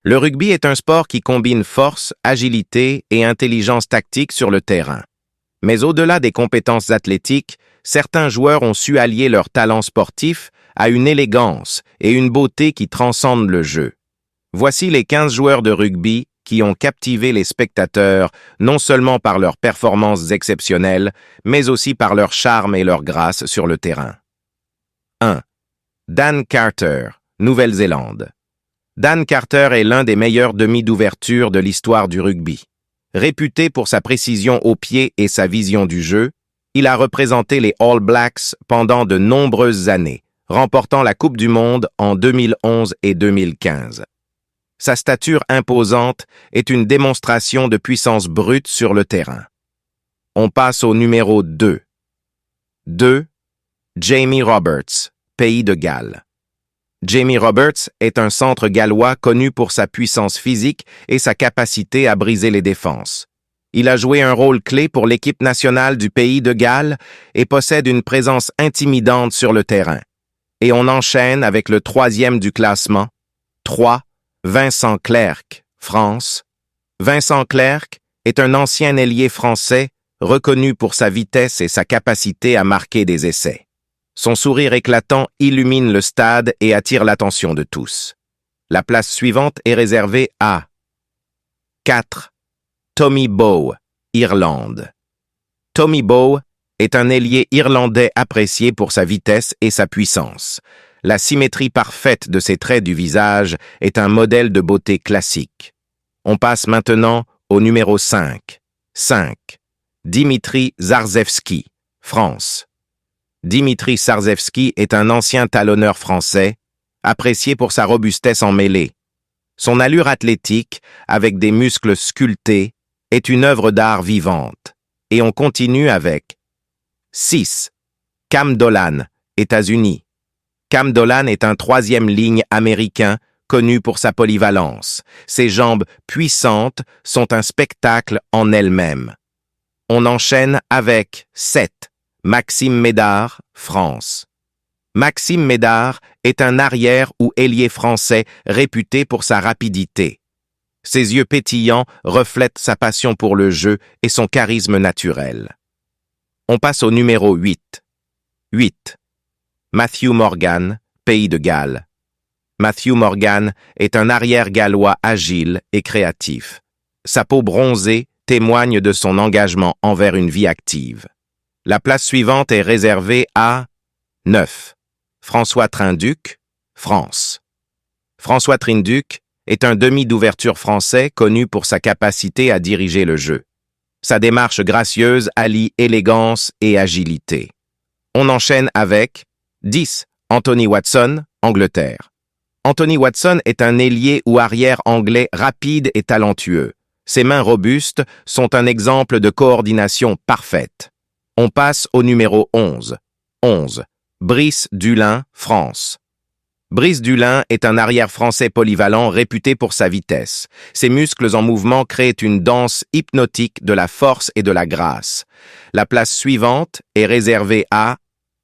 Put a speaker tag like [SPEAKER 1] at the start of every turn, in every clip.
[SPEAKER 1] Le rugby est un sport qui combine force, agilité et intelligence tactique sur le terrain. Mais au-delà des compétences athlétiques, certains joueurs ont su allier leur talent sportif à une élégance et une beauté qui transcendent le jeu. Voici les 15 joueurs de rugby qui ont captivé les spectateurs non seulement par leurs performances exceptionnelles, mais aussi par leur charme et leur grâce sur le terrain. 1. Dan Carter, Nouvelle-Zélande. Dan Carter est l'un des meilleurs demi d'ouverture de l'histoire du rugby. Réputé pour sa précision au pied et sa vision du jeu, il a représenté les All Blacks pendant de nombreuses années, remportant la Coupe du Monde en 2011 et 2015. Sa stature imposante est une démonstration de puissance brute sur le terrain. On passe au numéro 2. 2. Jamie Roberts, Pays de Galles. Jamie Roberts est un centre gallois connu pour sa puissance physique et sa capacité à briser les défenses. Il a joué un rôle clé pour l'équipe nationale du Pays de Galles et possède une présence intimidante sur le terrain. Et on enchaîne avec le 3e du classement. 3. Vincent Clerc, France. Vincent Clerc est un ancien ailier français reconnu pour sa vitesse et sa capacité à marquer des essais. Son sourire éclatant illumine le stade et attire l'attention de tous. La place suivante est réservée à 4. Tommy Bowe, Irlande. Tommy Bowe est un ailier irlandais apprécié pour sa vitesse et sa puissance. La symétrie parfaite de ses traits du visage est un modèle de beauté classique. On passe maintenant au numéro 5. 5. Dimitri Zarzewski, France. Dimitri Zarzewski est un ancien talonneur français, apprécié pour sa robustesse en mêlée. Son allure athlétique, avec des muscles sculptés, est une œuvre d'art vivante. Et on continue avec 6. Cam Dolan, États-Unis. Cam Dolan est un 3e ligne américain connu pour sa polyvalence. Ses jambes puissantes sont un spectacle en elles-mêmes. On enchaîne avec 7. Maxime Médard, France. Maxime Médard est un arrière ou ailier français réputé pour sa rapidité. Ses yeux pétillants reflètent sa passion pour le jeu et son charisme naturel. On passe au numéro 8. 8. Matthew Morgan, Pays de Galles. Matthew Morgan est un arrière gallois agile et créatif. Sa peau bronzée témoigne de son engagement envers une vie active. La place suivante est réservée à 9. François Trinduc, France. François Trinduc est un demi d'ouverture français connu pour sa capacité à diriger le jeu. Sa démarche gracieuse allie élégance et agilité. On enchaîne avec 10. Anthony Watson, Angleterre. Anthony Watson est un ailier ou arrière anglais rapide et talentueux. Ses mains robustes sont un exemple de coordination parfaite. On passe au numéro 11. 11. Brice Dulin, France. Brice Dulin est un arrière français polyvalent réputé pour sa vitesse. Ses muscles en mouvement créent une danse hypnotique de la force et de la grâce. La place suivante est réservée à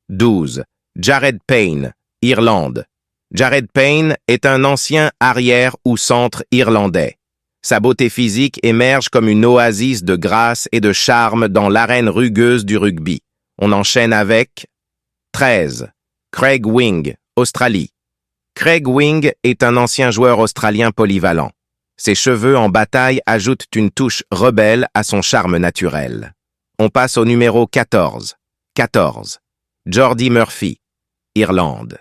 [SPEAKER 1] 12. Jared Payne, Irlande. Jared Payne est un ancien arrière ou centre irlandais. Sa beauté physique émerge comme une oasis de grâce et de charme dans l'arène rugueuse du rugby. On enchaîne avec 13. Craig Wing, Australie. Craig Wing est un ancien joueur australien polyvalent. Ses cheveux en bataille ajoutent une touche rebelle à son charme naturel. On passe au numéro 14. 14. Jordi Murphy, Irlande.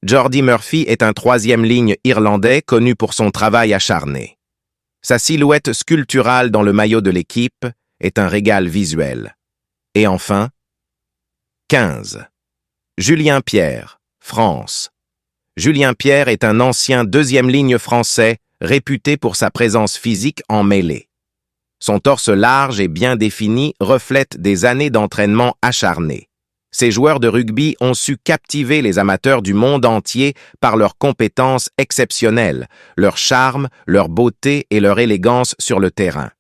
[SPEAKER 1] Jordi Murphy est un 3e ligne irlandais connu pour son travail acharné. Sa silhouette sculpturale dans le maillot de l'équipe est un régal visuel. Et enfin, 15. Julien Pierre, France. Julien Pierre est un ancien 2e ligne français réputé pour sa présence physique en mêlée. Son torse large et bien défini reflète des années d'entraînement acharné. Ces joueurs de rugby ont su captiver les amateurs du monde entier par leurs compétences exceptionnelles, leur charme, leur beauté et leur élégance sur le terrain.